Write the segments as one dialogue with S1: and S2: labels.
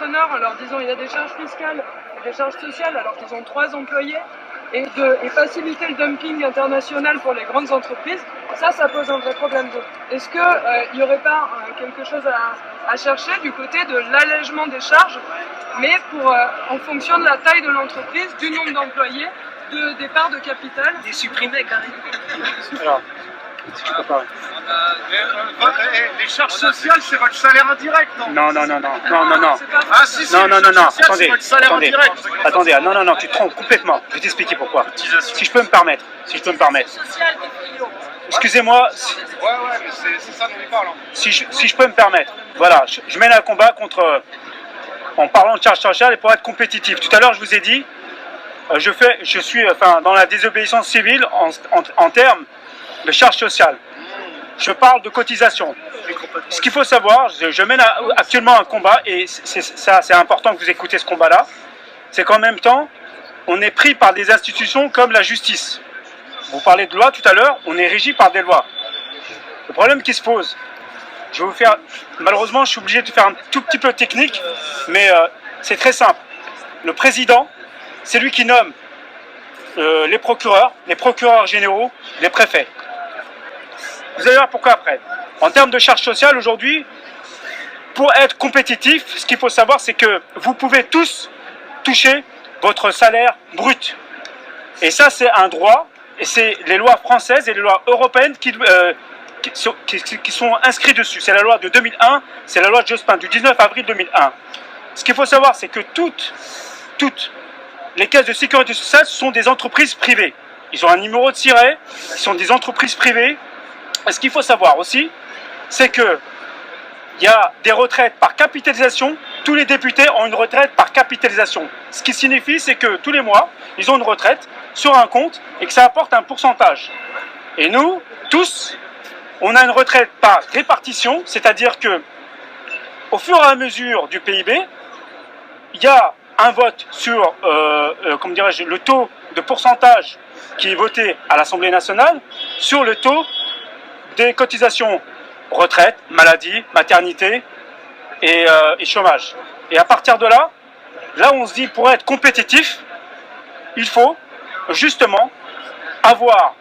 S1: entrepreneurs en leur disant il y a des charges fiscales et des charges sociales alors qu'ils ont 3 employés et faciliter le dumping international pour les grandes entreprises, ça pose un vrai problème. Est-ce qu'il n'y aurait pas quelque chose à chercher du côté de l'allègement des charges, mais en fonction de la taille de l'entreprise, du nombre d'employés, des parts de capital?
S2: Les supprimer carrément.
S3: Alors, si tu peux parler.
S4: Les charges sociales, c'est votre salaire indirect, non?
S3: Non.
S4: Ah si, si,
S3: Non,
S4: c'est
S3: attendez,
S4: votre salaire indirect.
S3: attendez, non, tu te trompes complètement. Je vais t'expliquer pourquoi. Si je peux me permettre, excusez-moi,
S4: Ouais, mais c'est ça dont on parle.
S3: si je peux me permettre, voilà, je mène un combat contre, en parlant de charge sociale et pour être compétitif. Tout à l'heure, je vous ai dit, je suis dans la désobéissance civile en termes de charge sociale. Je parle de cotisation. Ce qu'il faut savoir, je mène actuellement un combat et c'est important que vous écoutez ce combat-là, c'est qu'en même temps, on est pris par des institutions comme la justice. Vous parlez de loi tout à l'heure, on est régi par des lois. Le problème qui se pose, je vais vous faire, malheureusement je suis obligé de faire un tout petit peu technique, mais c'est très simple. Le président, c'est lui qui nomme les procureurs généraux, les préfets. Vous allez voir pourquoi après. En termes de charges sociales, aujourd'hui, pour être compétitif, ce qu'il faut savoir, c'est que vous pouvez tous toucher votre salaire brut. Et ça, c'est un droit, et c'est les lois françaises et les lois européennes qui sont inscrites dessus. C'est la loi de 2001, c'est la loi de Jospin du 19 avril 2001. Ce qu'il faut savoir, c'est que toutes les caisses de sécurité sociale sont des entreprises privées. Ils ont un numéro de siret, ils sont des entreprises privées. Et ce qu'il faut savoir aussi, c'est que il y a des retraites par capitalisation. Tous les députés ont une retraite par capitalisation. Ce qui signifie, c'est que tous les mois, ils ont une retraite sur un compte et que ça apporte un pourcentage. Et nous, tous, on a une retraite par répartition, c'est-à-dire que au fur et à mesure du PIB, il y a un vote sur, le taux de pourcentage qui est voté à l'Assemblée nationale sur le taux des cotisations retraite, maladie, maternité et chômage. Et à partir de là on se dit, pour être compétitif, il faut justement avoir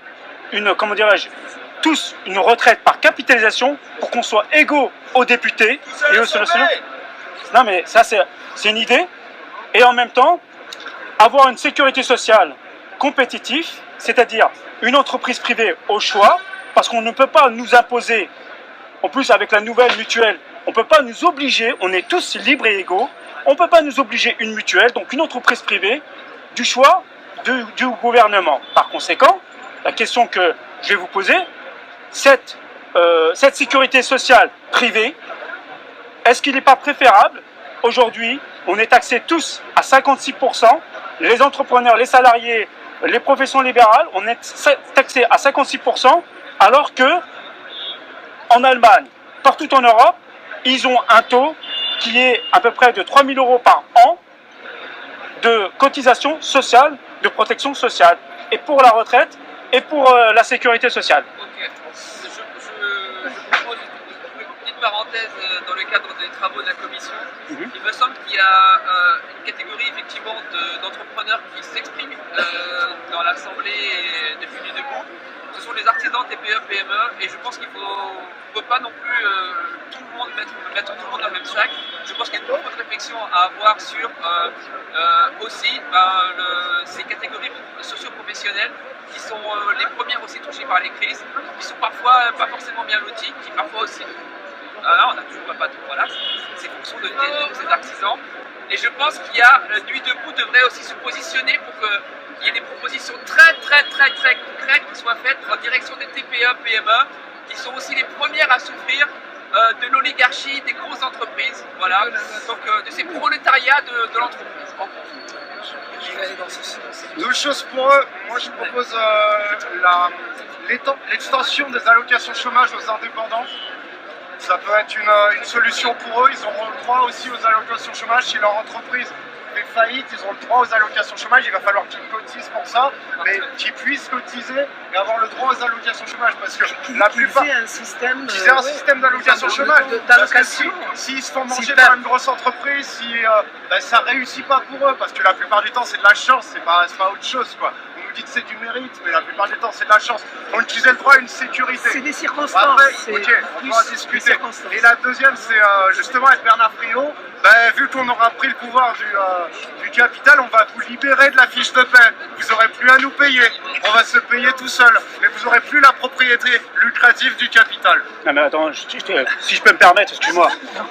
S3: tous une retraite par capitalisation pour qu'on soit égaux aux députés et aux sénateurs. Non mais ça c'est une idée. Et en même temps, avoir une sécurité sociale compétitive, c'est-à-dire une entreprise privée au choix, parce qu'on ne peut pas nous imposer, en plus avec la nouvelle mutuelle, on ne peut pas nous obliger, on est tous libres et égaux, on ne peut pas nous obliger une mutuelle, donc une entreprise privée, du choix du gouvernement. Par conséquent, la question que je vais vous poser, cette sécurité sociale privée, est-ce qu'il n'est pas préférable, aujourd'hui, on est taxés tous à 56%, les entrepreneurs, les salariés, les professions libérales, on est taxés à 56%, alors que en Allemagne, partout en Europe, ils ont un taux qui est à peu près de 3 000 € par an de cotisation sociale, de protection sociale, et pour la retraite, et pour la sécurité sociale.
S2: Ok, je propose une petite parenthèse dans le cadre des travaux de la commission. Il me semble qu'il y a une catégorie effectivement d'entrepreneurs qui s'expriment dans l'Assemblée depuis du debout. Ce sont les artisans, TPE, PME, et je pense qu'il ne faut pas non plus tout le monde mettre tout le monde dans le même sac. Je pense qu'il y a une profonde réflexion à avoir sur aussi ces catégories socio-professionnelles qui sont les premières aussi touchées par les crises, qui sont parfois pas forcément bien loties, qui parfois aussi... on n'a toujours pas tout, voilà, c'est fonction de ces artisans. Et je pense qu'il y a, Nuit debout devrait aussi se positionner pour qu'il y ait des propositions très concrètes qui soient faites en direction des TPE, PME, qui sont aussi les premières à souffrir de l'oligarchie des grosses entreprises, voilà, donc de ces prolétariats de l'entreprise.
S4: Deux choses pour eux. Moi, je propose l'extension des allocations chômage aux indépendants. Ça peut être une solution pour eux. Ils auront le droit aussi aux allocations chômage si leur entreprise fait fait faillite, ils ont le droit aux allocations chômage, il va falloir qu'ils cotisent pour ça, mais qu'ils puissent cotiser et avoir le droit aux allocations chômage, parce que la plupart...
S5: Qu'ils aient un système,
S4: Qu'ils aient un système d'allocation chômage, parce que s'ils se font manger par une grosse entreprise, si ça réussit pas pour eux, parce que la plupart du temps c'est de la chance, c'est pas autre chose quoi. On nous dit que c'est du mérite, mais la plupart du temps c'est de la chance. Donc qu'ils aient le droit à une sécurité.
S5: C'est des circonstances.
S4: Après, ok, on va en discuter. Et la deuxième, c'est justement avec Bernard Friot, vu qu'on aura pris le pouvoir du capital, on va vous libérer de la fiche de paie. Vous aurez plus à nous payer. On va se payer tout seul. Mais vous aurez plus la propriété lucrative du capital.
S3: Non mais attends, si je peux me permettre, excuse-moi.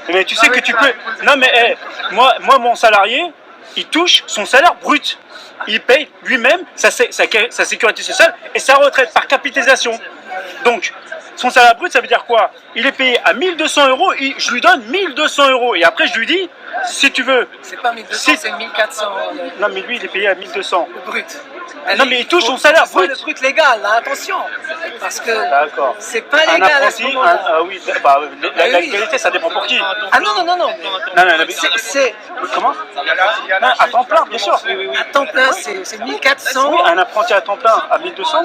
S3: Mais tu sais que tu peux... Non mais moi mon salarié, il touche son salaire brut. Il paye lui-même sa sécurité sociale et sa retraite par capitalisation. Donc, son salaire brut, ça veut dire quoi? Il est payé à 1 200 €, je lui donne 1 200 € et après je lui dis, si tu veux...
S5: C'est pas 1200, c'est 1400.
S3: Non mais lui il est payé à 1 200.
S5: Le brut.
S3: Non mais il touche son salaire brut.
S5: Le brut légal, hein, attention. Parce que c'est pas
S3: Un
S5: légal à
S3: apprenti,
S5: ce moment-là.
S3: oui, la légalité ça dépend pour qui.
S5: Ah non.
S3: Non,
S5: C'est
S3: comment? Non, à temps plein, bien sûr.
S5: à temps plein, c'est 1400.
S3: Oui, un apprenti à temps plein à 1 200,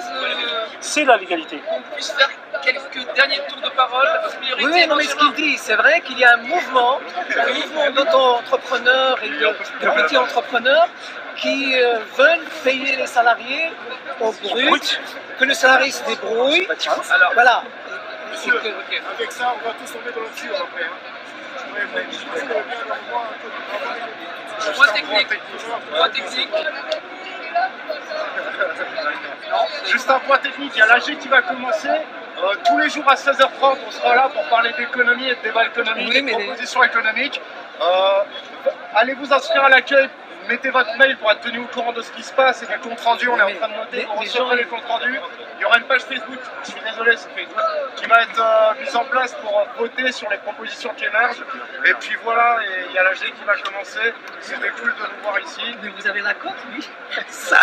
S3: c'est la légalité.
S2: On puisse faire quelques derniers tours de parole.
S5: Oui, non, mais ce qu'il dit, c'est vrai qu'il y a un mouvement d'auto-entrepreneurs et de petits entrepreneurs qui veulent payer les salariés au brut, que le salarié se débrouille.
S2: Alors,
S5: Voilà.
S4: Avec ça, on va tous tomber dans le dessus après.
S2: point technique. Point technique.
S4: Juste un point technique, il y a l'AG qui va commencer. Tous les jours à 16h30, on sera là pour parler d'économie et de débat économique et de propositions économiques. Allez vous inscrire à l'accueil, mettez votre mail pour être tenu au courant de ce qui se passe et des comptes rendus. On est en train de noter, on recevra les comptes rendus. Il y aura une page Facebook, je suis désolé, c'est Facebook, qui va être mise en place pour voter sur les propositions qui émergent. Et puis voilà, et il y a l'AG qui va commencer. C'était cool de nous voir ici.
S5: Mais vous avez la cote, oui. Ça.